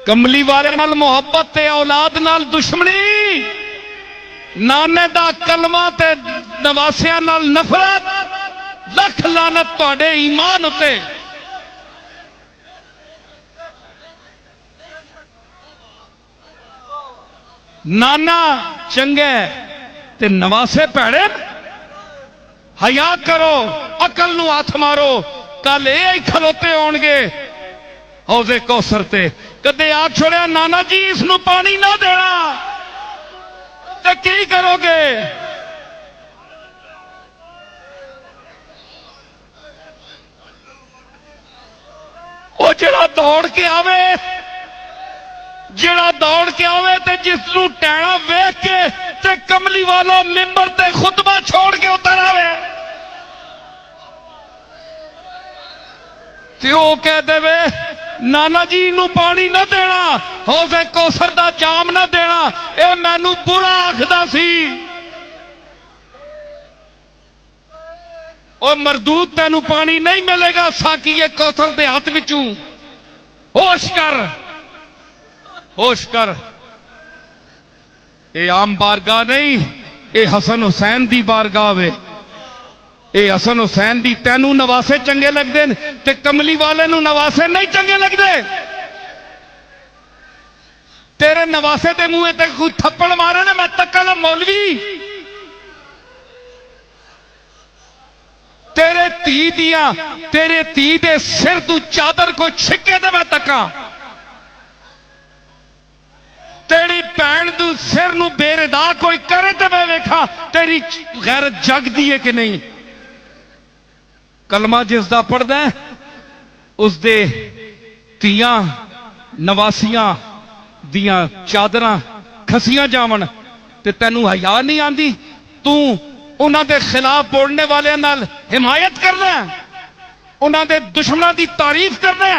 कमली वाले नाल मुहब्बत ते औलाद नाल दुश्मनी, नाने दा कलमा ते नवासियां नाल नफरत, लख लानत तुहाडे ईमान उते। नाना चंगे ते नवासे भैड़े। हया करो, अकल नूं हथ मारो। कल ये खलोते होणगे हौजे कौसर ते। कदे आख छोड़िया नाना जी इसनूं पानी ना देना ते की करोगे? वो जिहड़ा दौड़ के आवे, जिहड़ा दौड़ के आवे ते जिसनूं टैणा वेख के ते कमली वालों मिंबर ते खुतबा छोड़ के उतर आवे ते वो कह देवे नाना जी नूं पानी ना देना, हौजे कौसर दा जाम ना देना। ये मैनू बुरा आखदा सी। ओ मरदूद तेनू पानी नहीं मिलेगा साकिए कौसर दे हाथ विचों। होश कर, होश कर। ये आम बारगाह नहीं, ये हसन हुसैन दी बारगाह वे। ये हसन हुसैन दी तेनू नवासे चंगे लगदे ने ते कमली वाले नू नवासे नहीं चंगे लगदे। तेरे नवासे दे मुंह ते कोई थप्पड़ मारे ना मैं तक्का मौलवी। तेरे धी दिया, तेरे धी दे सिर तू चादर को छिके ते मैं तक्का। तेरी भैन तू सिर नू बेरदा कोई करे ते मैं वेखा तेरी गैरत जगदी है कि नहीं। कलमा जिसदा पढ़दा है उसदे धीआं नवासियां दियां चादरां खसियां जावन ते तैनू हया नहीं आंदी। तू उन्हां दे खिलाफ बोलने वाले नाल हिमायत करना, उन्हां दे दुश्मनां दी तारीफ करना।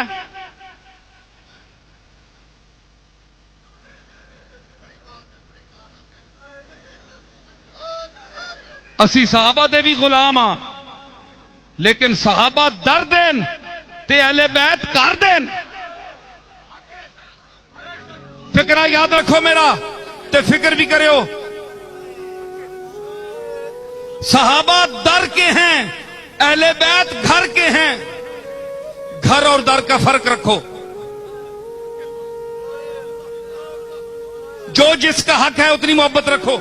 असी सहाबा दे भी गुलाम हाँ, लेकिन सहाबा दर देन ते अहले बैत कर देन। फिक्रा याद रखो मेरा ते फिक्र भी करो। सहाबा दर के हैं, अहले बैत घर के हैं। घर और दर का फर्क रखो। जो जिसका हक है उतनी मोहब्बत रखो।